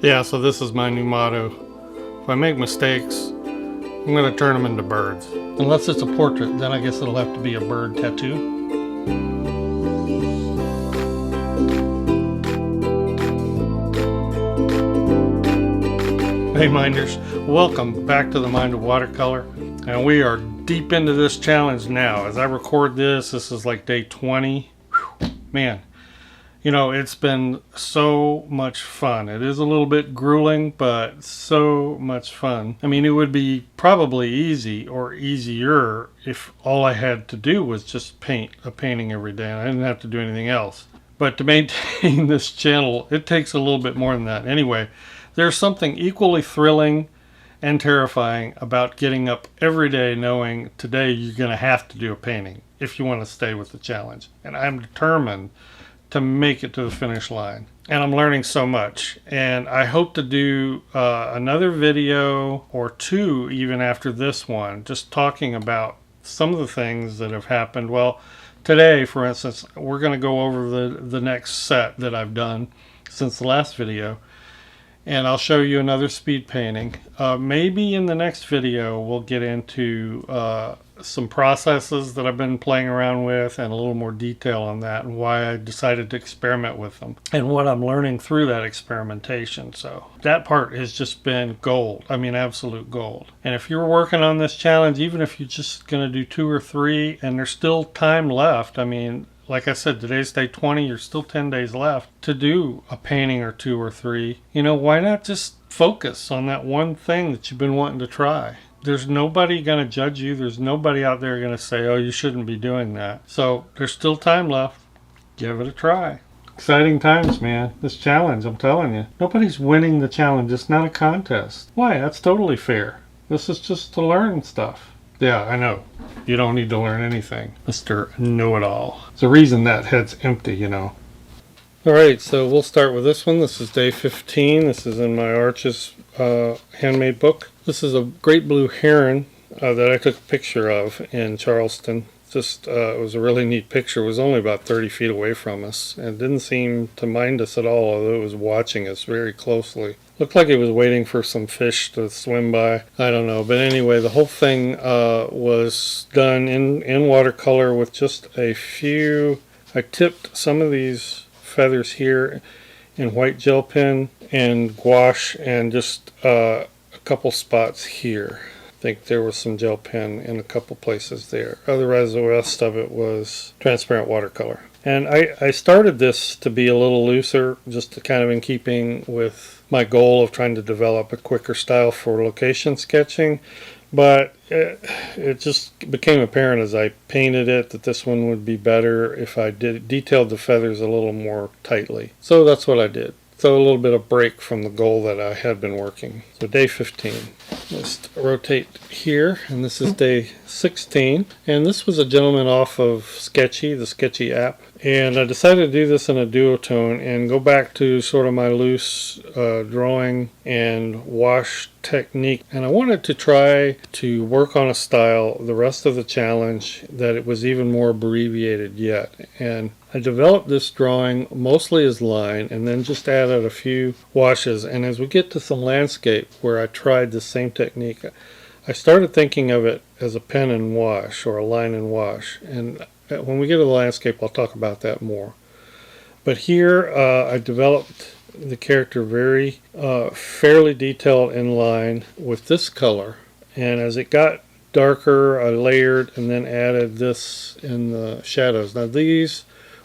Yeah, so this is my new motto. If I make mistakes, I'm going to turn them into birds. Unless it's a portrait, then I guess it'll have to be a bird tattoo. Hey Minders, welcome back to the Mind of Watercolor. And we are deep into this challenge now. As I record this is like day 20. Whew, man. You know, it's been so much fun. It is a little bit grueling, but so much fun. I mean, it would be probably easy or easier if all I had to do was just paint a painting every day and I didn't have to do anything else. But to maintain this channel, it takes a little bit more than that. Anyway, there's something equally thrilling and terrifying about getting up every day knowing today you're going to have to do a painting if you want to stay with the challenge. And I'm determined to make it to the finish line, and I'm learning so much, and I hope to do another video or two even after this one, just talking about some of the things that have happened. Well, today for instance, we're going to go over the next set that I've done since the last video, and I'll show you another speed painting. Maybe in the next video we'll get into some processes that I've been playing around with and a little more detail on that and why I decided to experiment with them and what I'm learning through that experimentation. So that part has just been gold. I mean, absolute gold. And if you're working on this challenge, even if you're just going to do 2 or 3 and there's still time left, I mean, like I said, today's day 20, you're still 10 days left to do a painting or 2 or 3. You know, why not just focus on that one thing that you've been wanting to try? There's nobody going to judge you. There's nobody out there going to say, oh, you shouldn't be doing that. So there's still time left. Give it a try. Exciting times, man. This challenge, I'm telling you. Nobody's winning the challenge. It's not a contest. Why? That's totally fair. This is just to learn stuff. Yeah, I know. You don't need to learn anything, Mr. Know-It-All. It's a reason that head's empty, you know. Alright, so we'll start with this one. This is day 15. This is in my Arches handmade book. This is a great blue heron that I took a picture of in Charleston. Just it was a really neat picture. It was only about 30 feet away from us and didn't seem to mind us at all, although it was watching us very closely. Looked like it was waiting for some fish to swim by. I don't know. But anyway, the whole thing was done in watercolor with just a few. I tipped some of these feathers here in white gel pen and gouache and just a couple spots here. I think there was some gel pen in a couple places there. Otherwise, the rest of it was transparent watercolor. And I started this to be a little looser, just to kind of in keeping with my goal of trying to develop a quicker style for location sketching. But it just became apparent as I painted it that this one would be better if I detailed the feathers a little more tightly. So that's what I did. So a little bit of break from the goal that I had been working. So day 15. Let's rotate here, and this is day 16. And this was a gentleman off of Sketchy, the Sketchy app. And I decided to do this in a duotone and go back to sort of my loose drawing and wash technique. And I wanted to try to work on a style the rest of the challenge that it was even more abbreviated yet. And I developed this drawing mostly as line and then just added a few washes. And as we get to some landscape where I tried the same technique, I started thinking of it as a pen and wash or a line and wash. And when we get to the landscape, I'll talk about that more. But here I developed the character very fairly detailed in line with this color. And as it got darker, I layered and then added this in the shadows. Now these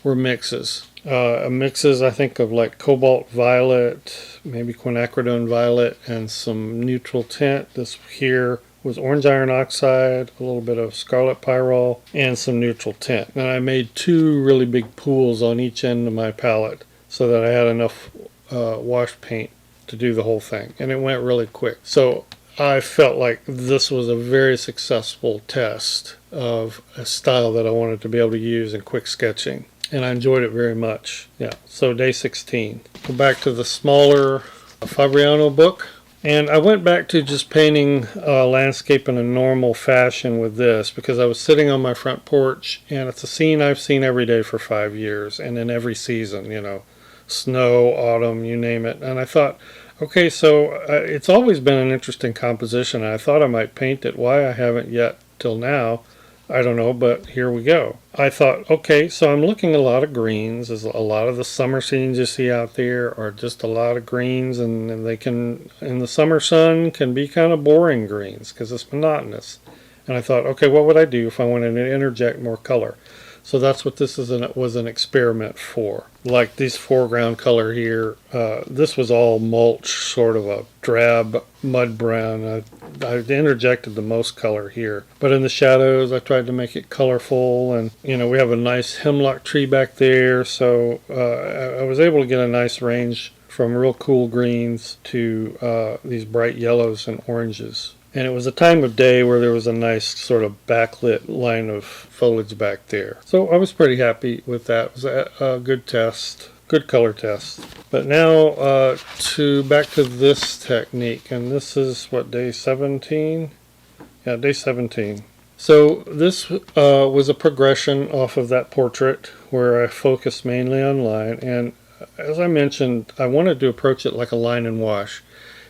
were mixes. Mixes, I think, of like cobalt violet, maybe quinacridone violet, and some neutral tint. This here was orange iron oxide, a little bit of scarlet pyrrole, and some neutral tint. And I made 2 really big pools on each end of my palette so that I had enough wash paint to do the whole thing. And it went really quick. So I felt like this was a very successful test of a style that I wanted to be able to use in quick sketching. And I enjoyed it very much. Yeah, so day 16. Go back to the smaller Fabriano book. And I went back to just painting landscape in a normal fashion with this because I was sitting on my front porch and it's a scene I've seen every day for 5 years and in every season, you know, snow, autumn, you name it. And I thought Okay, so it's always been an interesting composition. I thought I might paint it. Why I haven't yet till now, I don't know, but here we go. I thought, okay, so I'm looking at a lot of greens. There's a lot of the summer scenes you see out there are just a lot of greens, and they can, in the summer sun, can be kind of boring greens because it's monotonous. And I thought, okay, what would I do if I wanted to interject more color? So that's what this was an experiment for. Like this foreground color here, this was all mulch, sort of a drab mud brown. I interjected the most color here. But in the shadows, I tried to make it colorful. And, you know, we have a nice hemlock tree back there. So I was able to get a nice range from real cool greens to these bright yellows and oranges. And it was a time of day where there was a nice sort of backlit line of foliage back there. So I was pretty happy with that. It was a good test, good color test. But now back to this technique. And this is what, day 17? Yeah, day 17. So this was a progression off of that portrait where I focused mainly on line. And as I mentioned, I wanted to approach it like a line and wash.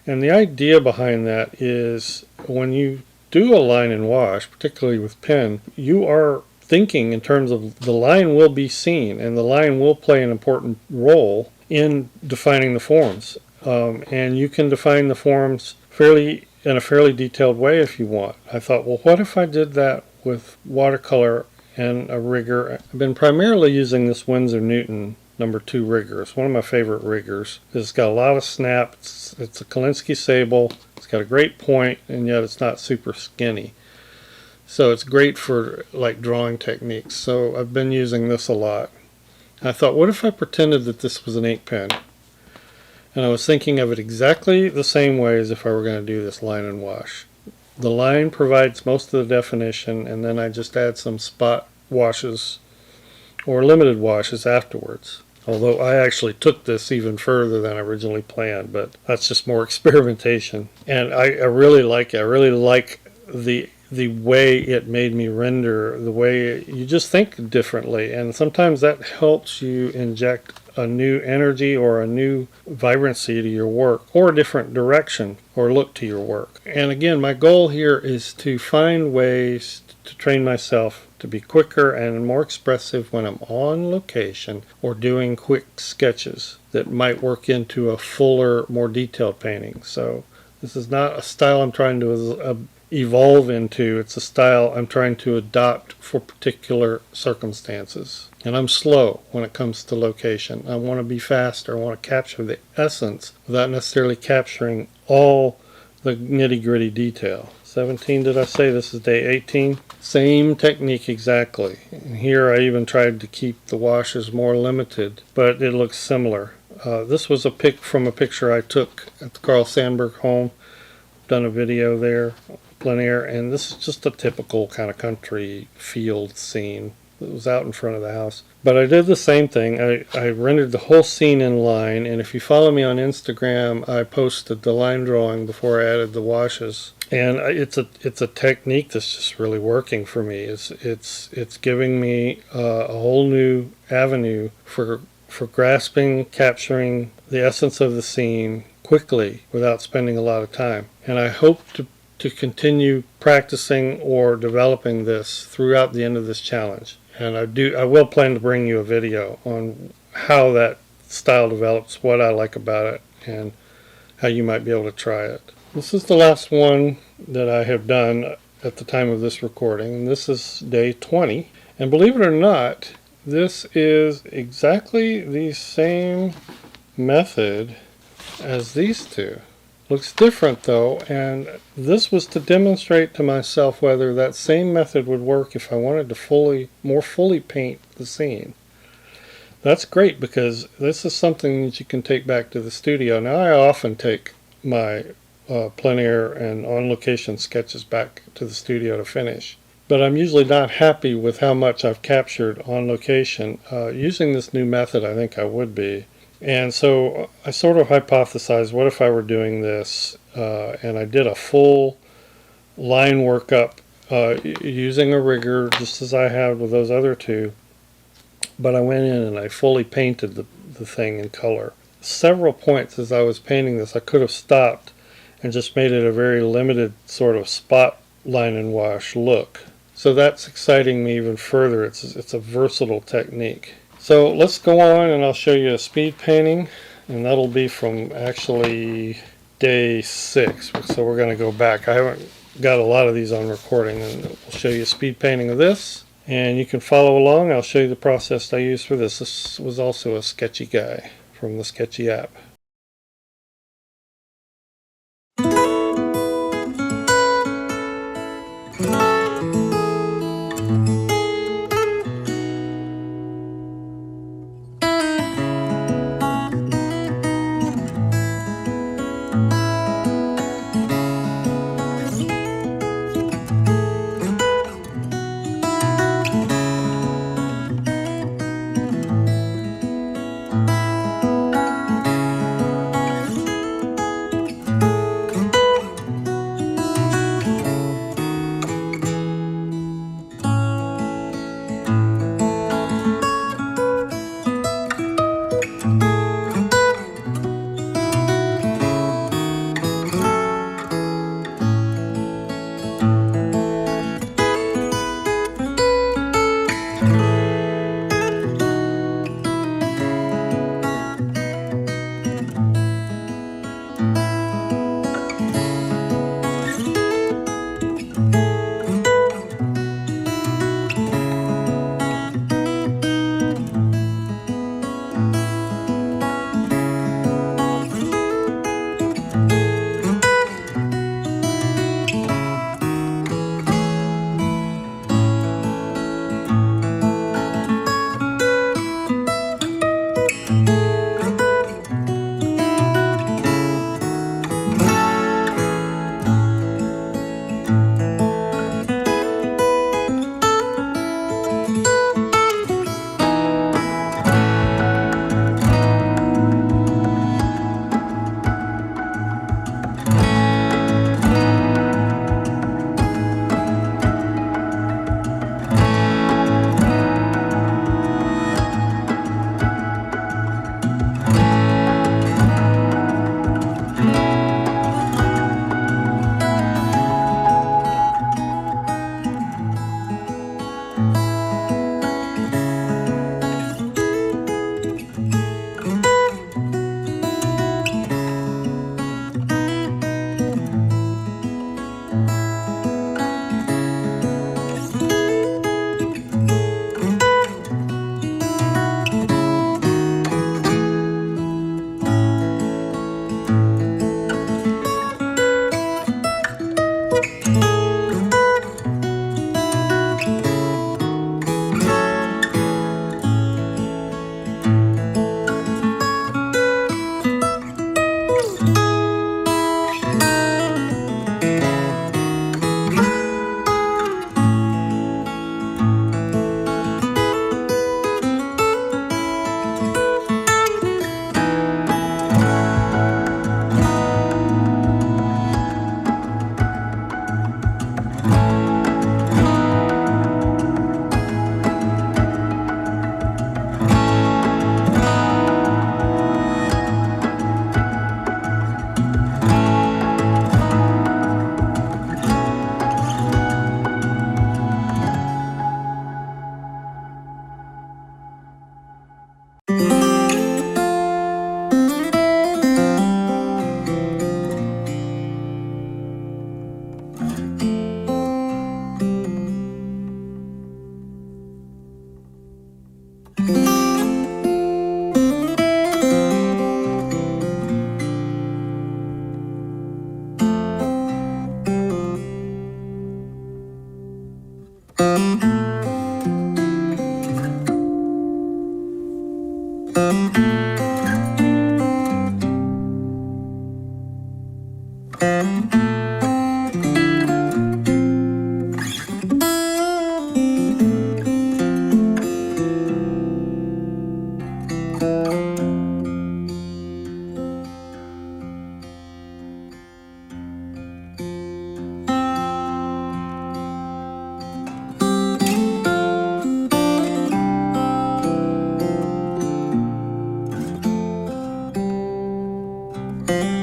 And the idea behind that is when you do a line and wash, particularly with pen, you are thinking in terms of the line will be seen and the line will play an important role in defining the forms. And you can define the forms in a fairly detailed way if you want. I thought, well, what if I did that with watercolor and a rigger? I've been primarily using this Winsor Newton number 2 rigger. It's one of my favorite riggers. It's got a lot of snap. It's a Kolinsky sable. It's got a great point, and yet it's not super skinny. So it's great for like drawing techniques. So I've been using this a lot. I thought, what if I pretended that this was an ink pen? And I was thinking of it exactly the same way as if I were going to do this line and wash. The line provides most of the definition, and then I just add some spot washes or limited washes afterwards. Although I actually took this even further than I originally planned, but that's just more experimentation. And I really like it. I really like the way it made me render, the way you just think differently. And sometimes that helps you inject a new energy or a new vibrancy to your work, or a different direction or look to your work. And again, my goal here is to find ways to train myself to be quicker and more expressive when I'm on location or doing quick sketches that might work into a fuller, more detailed painting. So this is not a style I'm trying to evolve into. It's a style I'm trying to adopt for particular circumstances. And I'm slow when it comes to location. I want to be faster. I want to capture the essence without necessarily capturing all the nitty-gritty detail. 17, did I say? This is day 18. Same technique exactly. And here I even tried to keep the washes more limited, but it looks similar. This was a pic from a picture I took at the Carl Sandburg home. Done a video there, plein air, and this is just a typical kind of country field scene. It was out in front of the house. But I did the same thing. I rendered the whole scene in line, and if you follow me on Instagram, I posted the line drawing before I added the washes. And it's a technique that's just really working for me. It's giving me a whole new avenue for grasping, capturing the essence of the scene quickly without spending a lot of time. And I hope to continue practicing or developing this throughout the end of this challenge. And I will plan to bring you a video on how that style develops, what I like about it, and how you might be able to try it. This is the last one that I have done at the time of this recording, and this is day 20. And believe it or not, this is exactly the same method as these two. Looks different though, and this was to demonstrate to myself whether that same method would work if I wanted to more fully paint the scene. That's great because this is something that you can take back to the studio. Now I often take my plein air and on location sketches back to the studio to finish, but I'm usually not happy with how much I've captured on location. Using this new method, I think I would be. And so I sort of hypothesized, what if I were doing this, and I did a full line workup using a rigger, just as I have with those other two, but I went in and I fully painted the thing in color. several points as I was painting this I could have stopped and just made it a very limited sort of spot line and wash look. So that's exciting me even further. It's a versatile technique. So let's go on and I'll show you a speed painting, and that'll be from actually day 6. So we're going to go back. I haven't got a lot of these on recording, and we'll show you a speed painting of this, and you can follow along. I'll show you the process I used for this. This was also a Sketchy guy from the Sketchy app. you.